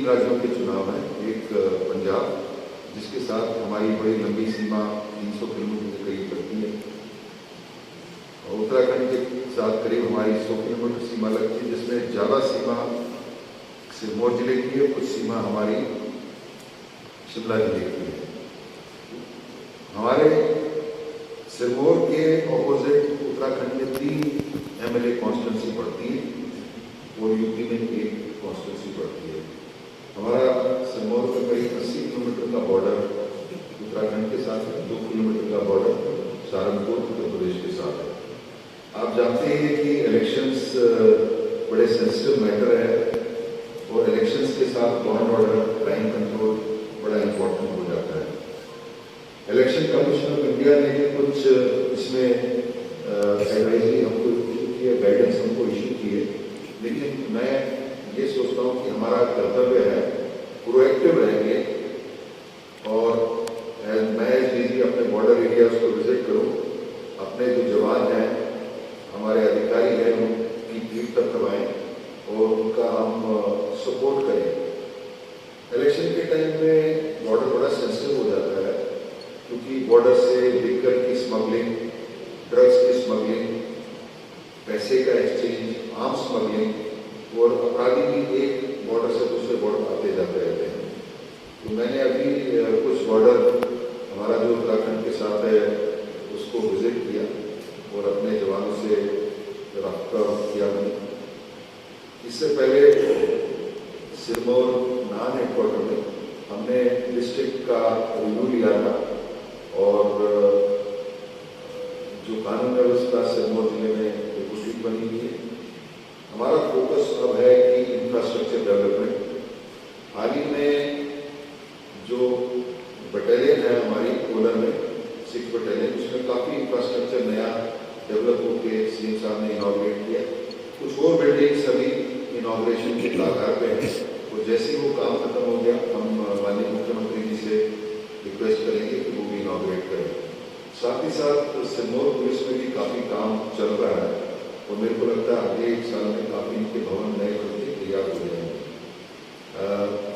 तीन राज्यों के चुनाव हैं। एक पंजाब, जिसके साथ हमारी बड़ी लंबी सीमा 300 किलोमीटर के करीब लगती है, और उत्तराखंड के साथ करीब हमारी 100 किलोमीटर सीमा लगती है, जिसमें ज़्यादा सीमा सिरमौर जिले की है, कुछ सीमा हमारी शिमला जिले की है। हमारे सिरमौर के ऑपोजिट उत्तराखंड में 3 MLA कॉन्स्टिट्यूंसी पड़ती है और यूपी में 1 कॉन्स्टिट्यूंसी पड़ती है। हमारा सिरमौर का करीब 80 किलोमीटर का बॉर्डर उत्तराखंड के साथ है, 2 किलोमीटर का बॉर्डर सहारनपुर उत्तर प्रदेश के साथ है। आप जानते हैं कि इलेक्शंस बड़े सेंसिटिव मैटर है और इलेक्शंस के साथ law and order, crime control बड़ा इम्पोर्टेंट हो जाता है। इलेक्शन कमीशन ऑफ इंडिया ने कुछ इसमें एडवाइजरी हमको इशू की है, गाइडेंस हमको इशू की है, लेकिन मैं ये सोचता हूँ कि हमारा कर्तव्य है प्रोएक्टिव रहेंगे और मैं डीजी अपने बॉर्डर एरियाज को विजिट करूँ, अपने जो जवान हैं, हमारे अधिकारी हैं, उनकी पीठ पर करवाएँ और उनका हम सपोर्ट करें। इलेक्शन के टाइम में बॉर्डर बड़ा सेंसिटिव हो जाता है, क्योंकि बॉर्डर से लिकर की स्मगलिंग, ड्रग्स की स्मगलिंग, पैसे का एक्सचेंज, आर्म स्मगलिंग, और अपराधी भी एक बॉर्डर से दूसरे बॉर्डर आते जाते रहते हैं। तो मैंने अभी कुछ बॉर्डर हमारा जो उत्तराखंड के साथ है उसको विजिट किया और अपने जवानों से रब्ता किया मैंने। इससे पहले सिरमौर नान हेडक्वार्टर में हमने डिस्ट्रिक्ट का रिव्यू लिया था और जो कानून व्यवस्था सिरमौर जिले में ठीक बनी हुई है। हमारा फोकस अब है कि इंफ्रास्ट्रक्चर डेवलपमेंट। हाल ही में जो बटालियन है हमारी कोलर में 6 बटालियन, उसमें काफ़ी इंफ्रास्ट्रक्चर नया डेवलप होकर सीएम साहब ने इनॉग्रेट किया। कुछ और बिल्डिंग्स अभी इनॉग्रेशन के कगार पे हैं और जैसे ही वो काम खत्म हो गया हम माननीय मुख्यमंत्री जी से रिक्वेस्ट करेंगे कि वो भी इनॉग्रेट करें। साथ ही साथ सिरमौर पुलिस में भी काफ़ी काम चल रहा है और मेरे को लगता है अगले 1 साल में काफ़ी इनके भवन नए बनके तैयार हो जाएंगे।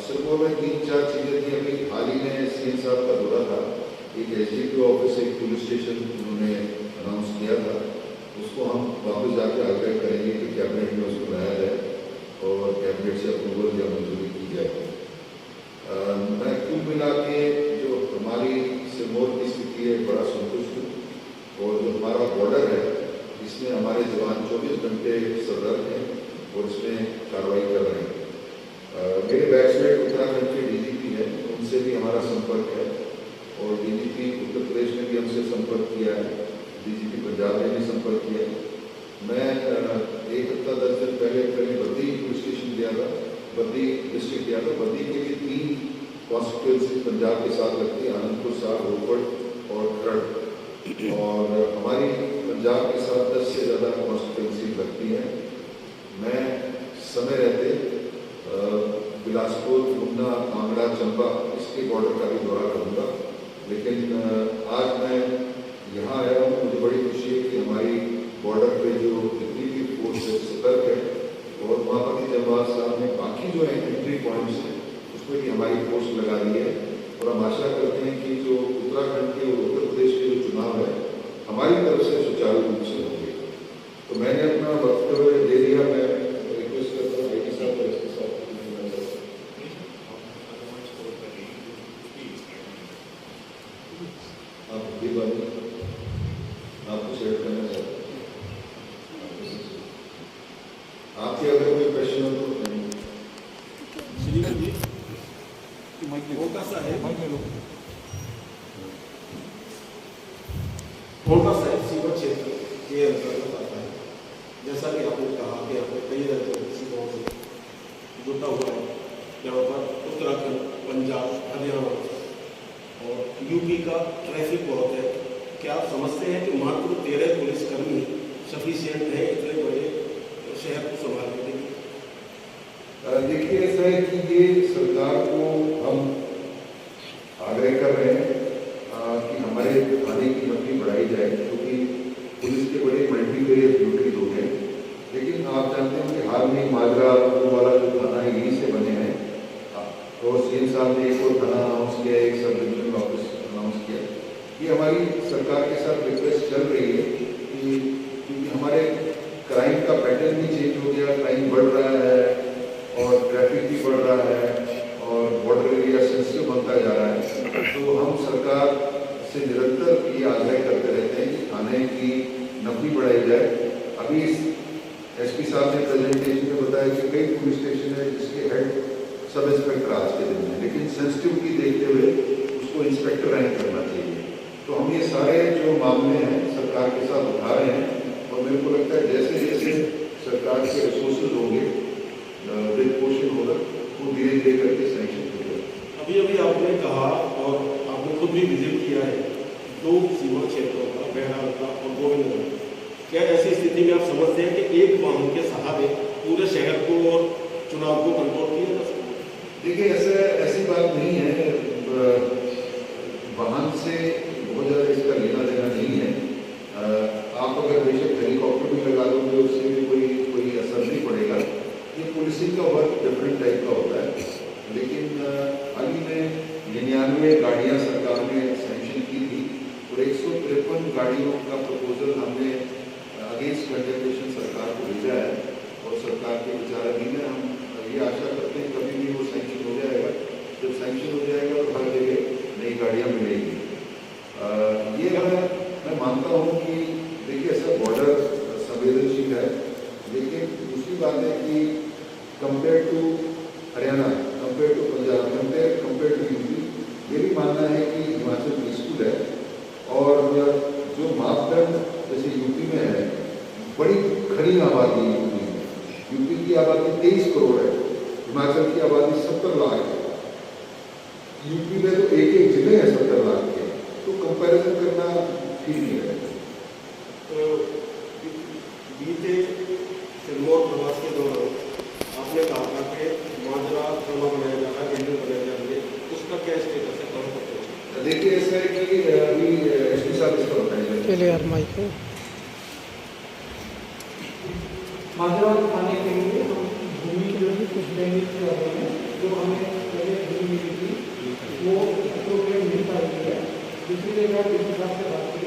सिरमौर में 3-4 चीज़ें थी। अभी हाल ही में सीएम साहब का दौरा था, एक SDPO ऑफिस, एक पुलिस स्टेशन उन्होंने अनाउंस किया था, उसको हम वापस जाकर आग्रह करेंगे कि कैबिनेट में उसको लाया जाए और कैबिनेट से अप्रूवल या मंजूरी की जाए। मैं कुल मिला के जो हमारी सिरमौर की स्थिति है बड़ा संतुष्ट हूँ और जो हमारा बॉर्डर है इसमें हमारे जवान 24 घंटे सतर्क हैं और इसमें कार्रवाई कर रहे हैं। मेरे बैचमेट उत्तराखंड के DGP हैं, उनसे भी हमारा संपर्क है और DGP उत्तर प्रदेश ने भी हमसे संपर्क किया है, DGP पंजाब ने भी संपर्क किया है। मैं 1 हफ्ता 10 दिन पहले बद्दी पुलिस स्टेशन गया था, बद्दी डिस्ट्रिक्ट गया था। बद्दी के लिए 3 कॉन्स्टिट्यूंसी पंजाब के साथ लगती है, आनंदपुर साहब, रोहतक और खरड़, और हमारी पंजाब के साथ 10 से ज़्यादा कॉन्स्टिट्यूंसी लगती है। मैं समय रहते बिलासपुर, ऊना, कांगड़ा, चंबा इसके बॉर्डर का भी दौरा करूँगा, लेकिन आज मैं यहाँ आया हूँ। मुझे बड़ी खुशी है कि हमारी बॉर्डर पे जो जितनी भी फोर्स सतर्क है और महापति जवाहर साहब ने बाकी जो है एंट्री पॉइंट्स हैं उसमें भी हमारी फोर्स लगा दी है और हम आशा करते हैं कि जो उत्तराखंड के और उत्तर प्रदेश के जो चुनाव है हमारी तरफ से सुचारू रूप से होंगे। तो मैंने अपना वक्तव्य दे दिया। मैं रिक्वेस्ट करता हूँ आईटी साहब और एसपी साहब आप भी बात आपको शेयर करना चाहते हैं। आपके अगर कोई प्रश्न हो तो कोटा साहिब सीमा क्षेत्र के अंतर्गत आता है। जैसा कि आपने कहा कि आपने कई राज्यों की सीमाओं से जुटा हुआ है, यहाँ पर उत्तराखंड, पंजाब, हरियाणा और यूपी का ट्रैफिक बहुत है। क्या आप समझते हैं कि मात्र 13 पुलिसकर्मी सफिशिएंट है इतने बड़े शहर को संभालने के लिए? देखिए, ऐसा है कि ये सरकार को हम आग्रह कर रहे हैं कि हमारे थाने की नौकरी बढ़ाई जाए, क्योंकि पुलिस के बड़े मल्टीवेरियस ड्यूटी लोग हैं। लेकिन आप जानते हैं कि हाल में माजरा वाला जो थाना है यहीं से बने हैं। और सीएम साहब ने एक और थाना अनाउंस किया, एक सब डिविजनल ऑफिस अनाउंस किया। ये हमारी सरकार के साथ रिक्वेस्ट चल रही है कि क्योंकि हमारे क्राइम का पैटर्न भी चेंज हो गया, क्राइम बढ़ रहा है और ट्रैफिक भी बढ़ रहा है और बॉर्डर एरिया सेंसिटिव बनता जा रहा है। तो हम सरकार से निरंतर ये आग्रह करते रहते हैं कि थाने की नफरी बढ़ाई जाए। अभी एसपी साहब ने प्रेजेंटेशन में बताया कि कई पुलिस स्टेशन है जिसके हेड सब इंस्पेक्टर आज के दिन में, लेकिन सेंसिटिविटी देखते हुए उसको इंस्पेक्टर रैंक करना चाहिए। तो हम ये सारे जो मामले हैं सरकार के साथ उठा रहे हैं और मेरे को लगता है जैसे जैसे सरकार के रिसोर्सेज होंगे, वित्त पोषण होगा, वो धीरे धीरे करके सैंक्शन हो जाएगा। अभी अभी आपने कहा और आपने खुद भी विजिट किया है 2 सीमा क्षेत्रों का, बहराल का और गोविंदनगर। क्या ऐसी स्थिति में आप समझते हैं कि एक वाहन के सहारे पूरे शहर को और चुनाव को कंट्रोल किया जा सकता है? देखिए ऐसी बात नहीं है, वाहन से बहुत ज़्यादा इसका लेना देना नहीं है। आप अगर बेशक हेलीकॉप्टर भी लगा दोगे उससे भी कोई असर नहीं पड़ेगा। ये पुलिसिंग का वर्क डिफरेंट टाइप का होता है। लेकिन हाल ही में 99 गाड़ियाँ सरकार ने सैंक्शन की थी और 153 गाड़ियों का प्रपोजल हमने अगेंस्ट कंडेमनेशन सरकार को भेजा है और सरकार के विचाराधीन है। हम ये आशा करते हैं कभी भी वो सैंक्शन हो जाएगा। जब सैंक्शन हो जाएगा तो हर जगह नई गाड़ियाँ मिलेगी। ये मैं मानता हूँ कि देखिए ऐसा बॉर्डर संवेदनशील है, लेकिन दूसरी बात है कि compare to Haryana, compare to Punjab, compare to UP, ये भी मानना है कि हिमाचल पीसफुल है। और जो मापदंड जैसे यूपी में है, बड़ी घनी आबादी है यूपी की आबादी 23 करोड़ है, हिमाचल की आबादी 70 लाख है। यूपी में तो एक जिले हैं 70 लाख के, तो कंपैरिजन करना ठीक नहीं है। बीते सिरमौर प्रवास के दौरान आपने कहा था कि माजरा थाना बनाया जा रहा है, कैंडल बनाया जा रही है, उसका क्या स्टेटस है, कहाँ तक पहुंचा? देखिए ऐसा है कि अभी एसपी साहब इसका बताएंगे। चलिए यार माइक माजरा थाने के लिए हम भूमि के लिए कुछ लैंग्वेज कर रहे हैं, जो हमें पहले भूमि मिली थी वो अप्रोप्रिएट मिल पा रही है। इसीलिए मैं इस हिसाब से बात की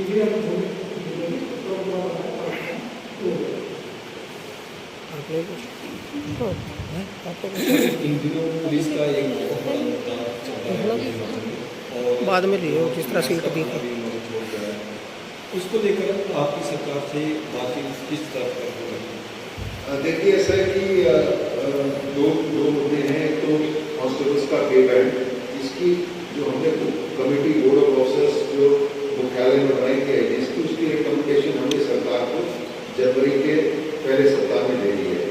इसलिए हमें भूमि मिलेगी तो इन दिनों पुलिस का एक बहुत बड़ा मुद्दा चल रहा है और बाद में लियो जिस तरह सीट दी थी, उसको लेकर आपकी सरकार से बातचीत किस तरह कर हो रही है? देखिए ऐसा है कि दो मुद्दे हैं। तो कांस्टेबल्स का पे बैंड, इसकी जो हमने कमेटी बोर्ड ऑफ ऑफिसर्स जो मुख्यालय में बनाई थी इसकी उसकी रिकमेंडेशन हमने सरकार को जनवरी के पहले सप्ताह में दे दी है।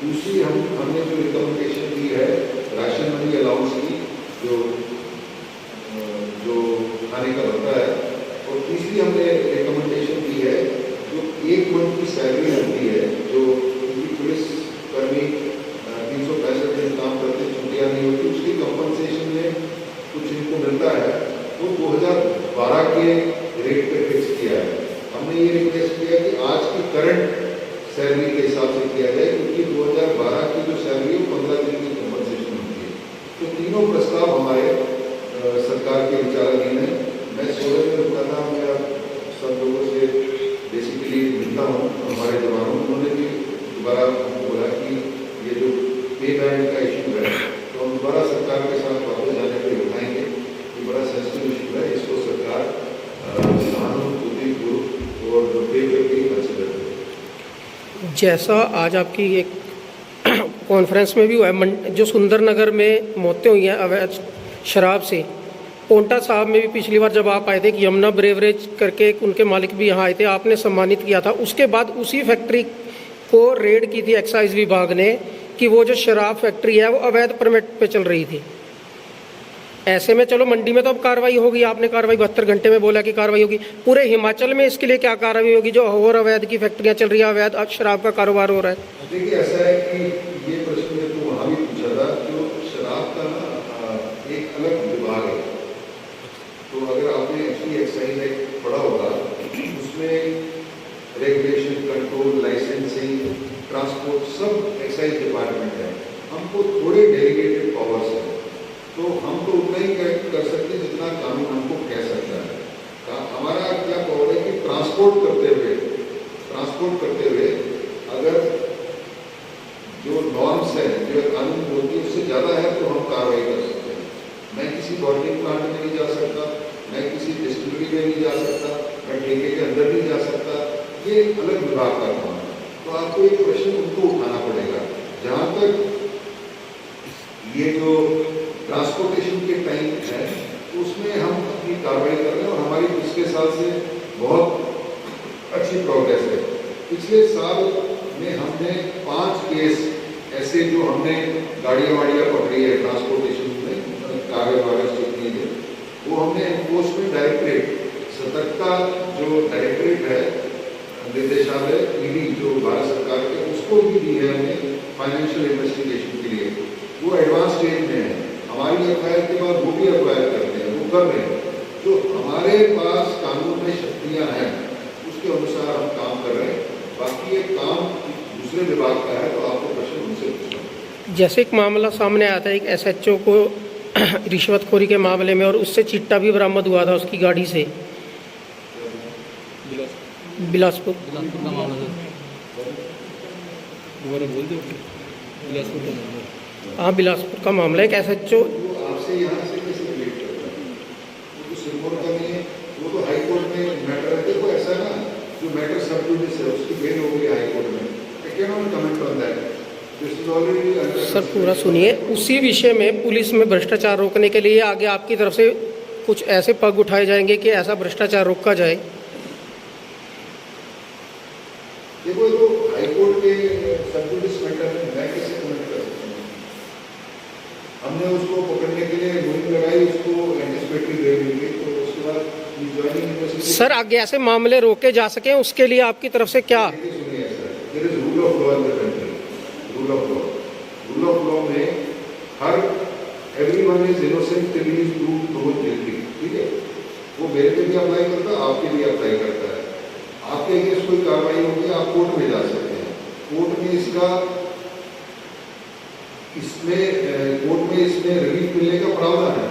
दूसरी हमने जो रिकमेंडेशन दी है राशन मनी अलाउंस की, जो खाने का बनता है, और तीसरी हमने रिकमेंडेशन दी है जो 1 मंथ की सैलरी होती है, जो पुलिस कर्मी 365 दिन काम करते, छुट्टियाँ नहीं होती, उसकी कंपनसेशन में कुछ इनको मिलता है, वो 2012 के रेट पे फिक्स किया है। हमने ये रिक्वेस्ट किया कि आज की करंट सैलरी के हिसाब से किया जाए, क्योंकि 2012 की जो सैलरी है 15 दिन की कंपनसेशन होती है। तो तीनों प्रस्ताव हमारे सरकार के विचाराधीन है। मैं सोलह में रुका था, मैं सब लोगों से बेसिकली मिलता हूँ, हमारे जवानों, उन्होंने भी दोबारा बोला कि ये जो पे बैंड का इशू है तो हम दोबारा सरकार के साथ वापस जाने पर उठाएंगे। ये बड़ा सेंसिटिव इशू है, इसको सरकार सहानुभूतिपूर्वक और पे करके कंसिडर करें। जैसा आज आपकी एक कॉन्फ्रेंस में भी हुआ है, जो सुंदरनगर में मौतें हुई हैं अवैध शराब से, पोंटा साहब में भी पिछली बार जब आप आए थे कि यमुना ब्रेवरेज करके उनके मालिक भी यहाँ आए थे, आपने सम्मानित किया था। उसके बाद उसी फैक्ट्री को रेड की थी एक्साइज विभाग ने कि वो जो शराब फैक्ट्री है वो अवैध परमिट पे चल रही थी। ऐसे में चलो मंडी में तो अब कार्रवाई होगी, आपने कार्रवाई 72 घंटे में बोला कि कार्रवाई होगी। पूरे हिमाचल में इसके लिए क्या कार्रवाई होगी जो और अवैध की फैक्ट्रियाँ चल रही है, अवैध शराब का कारोबार हो रहा है? देखिए ऐसा है कि ये प्रश्न में तो वहाँ भी पूछा था, जो शराब का एक अलग विभाग है। तो अगर आपने एक्चुअली एक्साइज एक्ट पढ़ा होगा, उसमें रेगुलेशन, कंट्रोल, लाइसेंसिंग, ट्रांसपोर्ट सब एक्साइज डिपार्टमेंट है। हमको थोड़े डेलीगेटेड पावर्स हैं। बॉटलिंग प्लांट में नहीं जा सकता, मैं किसी डिस्टिलरी में नहीं जा सकता, मैं ठेके के अंदर नहीं जा सकता, ये अलग विभाग का काम है। तो आपको एक प्रश्न उनको उठाना पड़ेगा। जहाँ तक ये जो ट्रांसपोर्टेशन के टाइम है उसमें हम अपनी कार्रवाई कर रहे हैं और हमारी पिछले साल से बहुत अच्छी प्रोग्रेस है। पिछले साल में हमने 5 केस ऐसे जो हमने गाड़ियाँ वाड़ियाँ पकड़ी है ट्रांसपोर्टेशन में, कागज वागज जितनी है, वो हमने एनफोर्समेंट डायरेक्टरेट, सतर्कता जो डायरेक्टरेट है निर्देशालय ईडी जो भारत सरकार के, उसको भी दी है हमने फाइनेंशियल इन्वेस्टिगेशन के लिए। वो एडवांस स्टेज में है, हमारी एफआईआर के बाद वो भी एफआईआर करते हैं, वो कर रहे हैं। जो हमारे पास कानून में शक्तियाँ हैं उसके अनुसार हम काम कर रहे हैं। बाकी ये काम दूसरे विभाग का है, तो आपको प्रश्न उनसे पूछना। जैसे एक मामला सामने आया था एक एसएचओ को रिश्वतखोरी के मामले में, और उससे चिट्टा भी बरामद हुआ था उसकी गाड़ी से, बिलासपुर। बिलासपुर का मामला सर, दोबारा बोल दो। बिलासपुर का मामला, हाँ बिलासपुर का मामला, एक एसएचओ वो आपसे यहाँ से कैसे रिलेट करता है? वो तो सिर्फ का नहीं है, वो तो हाई कोर्ट में मैटर है। देखो ऐसा ना, जो मैटर सब जुडिस है उसकी बेल हो गई हाई कोर्ट में, I can not comment on that, this is already. Sir पूरा सुनिए। उसी विषय में पुलिस में भ्रष्टाचार रोकने के लिए आगे आपकी तरफ से कुछ ऐसे पग उठाए जाएंगे कि ऐसा भ्रष्टाचार रोका जाए? देखो तो हाई कोर्ट के सब जुडिस मैटर में मैं कैसे कमेंट कर सकता हूँ? हमने उसको पकड़ने के लिए मुहिम लगाई, उसको एंटिसिपेटरी दे दी, तो उसके बाद ज्वाइनिंग यूनिवर्सिटी। सर आगे ऐसे मामले रोके जा सकें उसके लिए आपकी तरफ से क्या? सुनिए sir, there is rule of law in the country. Rule of law में हर everyone is innocent till he is proved guilty, ठीक है? वो मेरे पे भी अप्लाई करता है, आपके भी अप्लाई करता है। आपके अगेंस्ट कोई कार्रवाई होगी, आप कोर्ट में जा सकते हैं। कोर्ट में इसमें रिलीफ मिलने का प्रावधान है,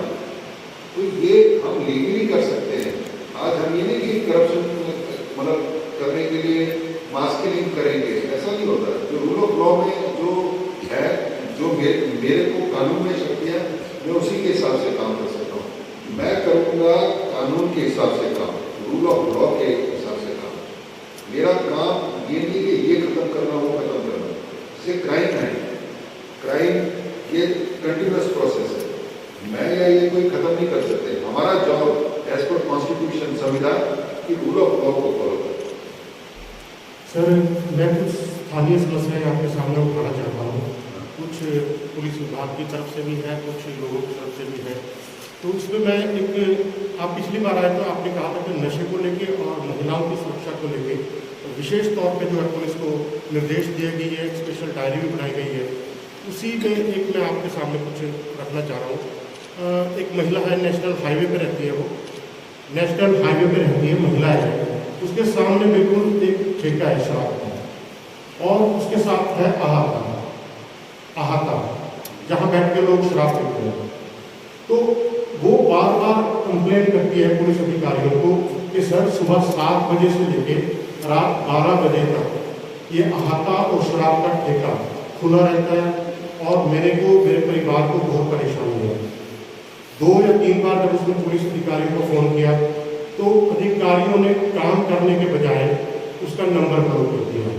तो ये हम लीगली कर सकते हैं। आज हम ये नहीं कि करप्शन मतलब करने के लिए मास किलिंग करेंगे, ऐसा नहीं होता। जो रूल ऑफ लॉ में जो है, जो मेरे को कानून में शक्तियाँ, मैं उसी के हिसाब से काम कर सकता हूँ। मैं करूँगा कानून के हिसाब से काम, रूल ऑफ लॉ के हिसाब से काम। मेरा काम ये नहीं कि ये खत्म करना, वो खत्म करना। जैसे क्राइम है, क्राइम ये कंटिन्यूस प्रोसेस है, मैं या ये कोई खत्म नहीं कर सकते। हमारा जॉब एज पर कॉन्स्टिट्यूशन, संविधान की रूल ऑफ लॉ को फॉलो करना। सर मैं कुछ स्थानीय समस्याएं आपके सामने उठाना चाहता हूँ। कुछ पुलिस विभाग की तरफ से भी है, कुछ लोगों की तरफ से भी है। तो उसमें मैं आप पिछली बार आए तो आपने कहा था कि नशे को लेके और महिलाओं की सुरक्षा को लेके विशेष तौर पे जो है पुलिस को निर्देश दिए गई है, स्पेशल डायरी भी बनाई गई है। उसी में एक मैं आपके सामने कुछ रखना चाह रहा हूँ। एक महिला है, नेशनल हाईवे पे रहती है, वो नेशनल हाईवे पे रहती है, महिला है। उसके सामने बिल्कुल एक ठेका है शराब का, और उसके साथ है अहाता, जहाँ बैठ के लोग शराब पीते हैं। तो वो बार बार कंप्लेन करती है पुलिस अधिकारियों को कि सर सुबह 7 बजे से लेके रात 12 बजे तक ये अहाता और शराब का ठेका खुला रहता है, और मेरे परिवार को बहुत परेशानी है। 2 या 3 बार जब उसने पुलिस अधिकारियों को फ़ोन किया तो अधिकारियों ने काम करने के बजाय उसका नंबर ब्लॉक कर दिया,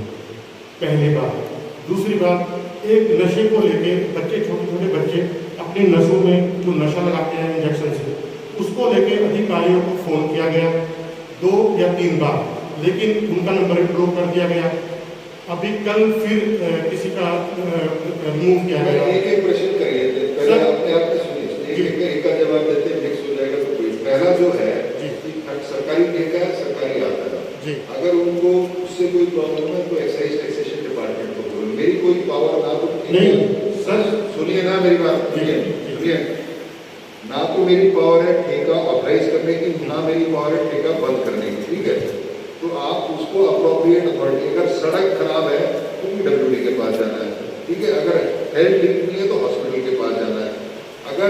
पहली बात। दूसरी बात, एक नशे को लेके बच्चे, छोटे छोटे बच्चे अपनी नसों में जो नशा लगाते हैं इंजेक्शन से, उसको लेके अधिकारियों को फ़ोन किया गया 2 या 3 बार, लेकिन उनका नंबर ब्लॉक कर दिया गया। अभी कल फिर किसी का रिमूव किया गया। एक प्रश्न करिए, पहले अपने आप में सुनिए, एक का जवाब देते मिक्स हो जाएगा। तो कोई पहला जो है सरकारी ठेका है, सरकारी आता है, अगर उनको उससे कोई प्रॉब्लम है तो एक्साइज टैक्सेशन डिपार्टमेंट को बोलो। मेरी कोई पावर ना तो नहीं सर, सुनिए ना मेरी बात, सुनिए ना, तो मेरी पावर है ठेका ऑथराइज करने की, ना मेरी पावर है ठेका बंद करने की, ठीक है? तो आप उसको अप्रोप्रिएट अथॉरिटी, अगर सड़क खराब है तो PWD के पास जाना है, ठीक है? अगर हेल्थ ठीक नहीं है तो हॉस्पिटल के पास जाना है। अगर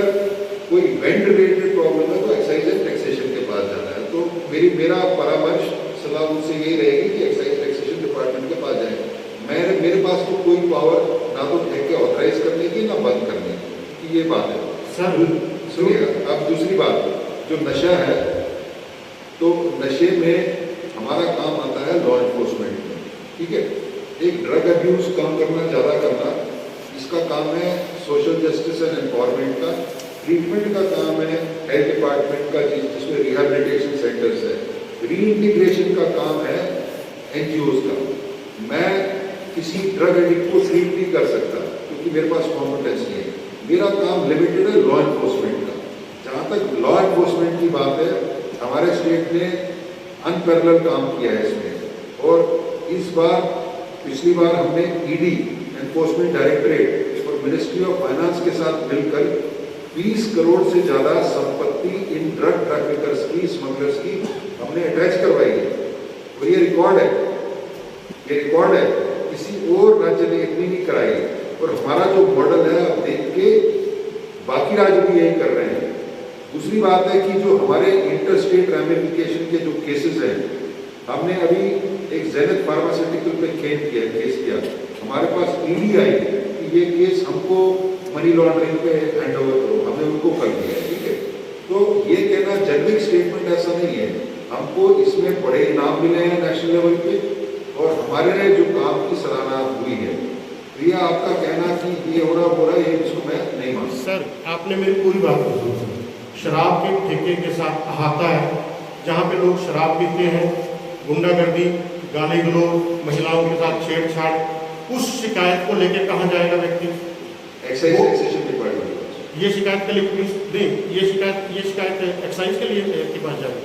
कोई वेंट रिलेटेड प्रॉब्लम है तो एक्साइज एंड टैक्सेशन के पास जाना है। तो मेरा परामर्श सलाह उनसे यही रहेगी कि एक्साइज टैक्सेशन डिपार्टमेंट के पास जाए। मेरे पास तो कोई पावर ना तो ठेके ऑथराइज करने की, ना बंद करने की, ये बात है। सर सुनिए, अब दूसरी बात, जो नशा है, तो नशे में हमारा काम आता है लॉ एनफोर्समेंट में, ठीक है। एक ड्रग अब्यूज कम करना, ज़्यादा करना, इसका काम है सोशल जस्टिस एंड एम्पावरमेंट का। ट्रीटमेंट का काम है हेल्थ डिपार्टमेंट का, जिसमें रिहैबिलिटेशन सेंटर्स है। रीइंटीग्रेशन का काम है NGOs का। मैं किसी ड्रग एडिक्ट को ट्रीट नहीं कर सकता क्योंकि मेरे पास कॉम्पिटेंस नहीं है। मेरा काम लिमिटेड है लॉ एनफोर्समेंट का। जहाँ तक लॉ एनफोर्समेंट की बात है, हमारे स्टेट ने अनपैरेलल काम किया है इसमें। और इस बार, पिछली बार हमने ED एनफोर्समेंट डायरेक्टरेट और मिनिस्ट्री ऑफ फाइनेंस के साथ मिलकर 20 करोड़ से ज़्यादा संपत्ति इन ड्रग ट्रैफिकर्स की, स्मगलर्स की हमने अटैच करवाई है। और ये रिकॉर्ड है, ये रिकॉर्ड है, किसी और राज्य ने इतनी नहीं कराई। और हमारा जो मॉडल है, आप देख के बाकी राज्य भी यही कर रहे हैं। दूसरी बात है कि जो हमारे इंटर स्टेट रैमिफिकेशन के जो केसेस हैं, हमने अभी एक जेनेट फार्मास्यूटिकल पे केस किया। हमारे पास ED आई कि ये केस हमको मनी लॉन्ड्रिंग पे हैंड ओवर करो, हमने उनको कर दिया है, ठीक है। तो ये कहना जेनरिक स्टेटमेंट ऐसा नहीं है। हमको इसमें बड़े इनाम मिले हैं नेशनल लेवल पे, और हमारे जो काम की सराहना हुई है। तो ये आपका कहना कि ये हो रहा है, ये इसको मैं नहीं मानता। सर, आपने मेरी पूरी बात को सुनी। शराब के ठेके के साथ अहाता है, जहाँ पे लोग शराब पीते हैं, गुंडागर्दी, गाली गलौज, महिलाओं के साथ छेड़छाड़, उस शिकायत को लेकर कहाँ जाएगा व्यक्ति? एक्साइज डिपार्टमेंट ये शिकायत के लिए पुलिस नहीं, ये शिकायत एक्साइज के लिए के पास जाएगी।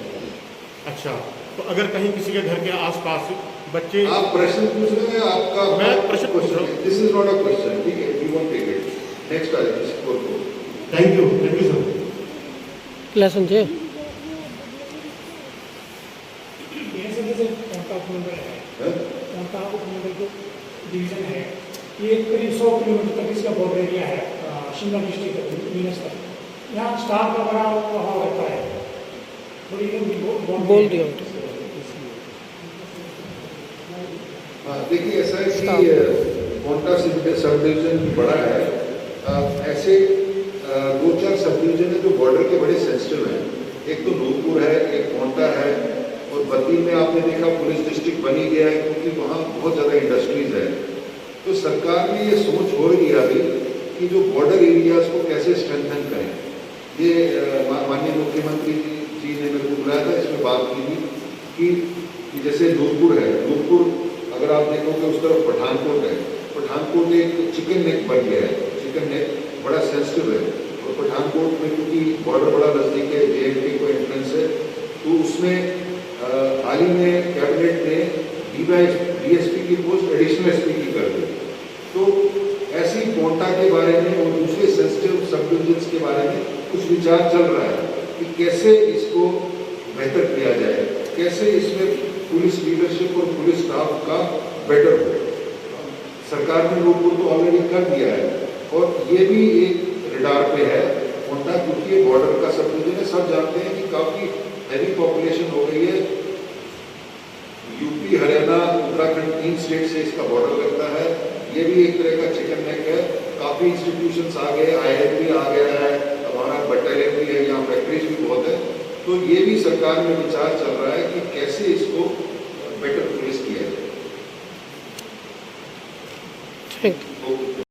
अच्छा, तो अगर कहीं किसी के घर के आसपास बच्चे, आप प्रश्न पूछ रहे हैं, आपका मैं प्रश्न पूछ रहा हूँ। This is not a question, ठीक है, we won't take it. Next आ जाइए। Thank you sir. क्या समझे? उपमंडल जो डिवीजन है, ये करीब 100 किलोमीटर तक इसका बॉर्डर एरिया है, शिमला डिस्ट्रिक्ट तक, मीनस तक। यहाँ स्टाफ का बड़ा अभाव रहता है। बोल दिया। हाँ, देखिए ऐसा है कि कोंटा सब डिवीजन बड़ा है। ऐसे 2-4 सब डिवीजन है जो बॉर्डर के बड़े सेंसिटिव हैं। एक तो नूरपुर है, एक कोंटा है, और बद्दी में आपने देखा पुलिस डिस्ट्रिक्ट बनी गया है क्योंकि वहाँ बहुत ज़्यादा इंडस्ट्रीज है। तो सरकार ने ये सोच हो रही है अभी कि जो बॉर्डर एरियाज को कैसे स्ट्रेंथन करें। ये माननीय मुख्यमंत्री जी ने मेरे को बुलाया था, इसमें बात की थी कि जैसे नूरपुर है, नूरपुर अगर आप देखोगे उस तरफ पठानकोट है, पठानकोट एक चिकन नेक बन गया है। चिकन नेक बड़ा सेंसिटिव है, और पठानकोट में क्योंकि बॉर्डर बड़ा नज़दीक है, JNK को एंट्रेंस है, तो उसमें हाल ही में कैबिनेट ने DSP की पोस्ट एडिशनल SP की कर दी। तो ऐसी कोंटा के बारे में और दूसरे सेंसिटिव सब डिविजन्स के बारे में कुछ विचार चल रहा है कि कैसे इसको बेहतर किया जाए, कैसे इसमें पुलिस लीडरशिप और पुलिस स्टाफ का बेटर हो। सरकार ने नूरपुर तो ऑलरेडी कर दिया है, और ये भी एक रिडार पे है कोंटा, क्योंकि ये बॉर्डर का सब डिवीजन है। सब जानते हैं कि काफ़ी हैवी पॉपुलेशन हो गई है। UP, हरियाणा, उत्तराखंड 3 स्टेट से इसका बॉर्डर लगता है। ये भी एक तरह का चिकन नेक है। काफ़ी इंस्टीट्यूशंस आ गए, IIM भी आ गया है, हमारा बटालियन भी है, यहाँ फैक्ट्रीज भी बहुत है। तो ये भी सरकार में विचार चल रहा है कि कैसे इसको बेटर पुलिस किया जाए। Thank you.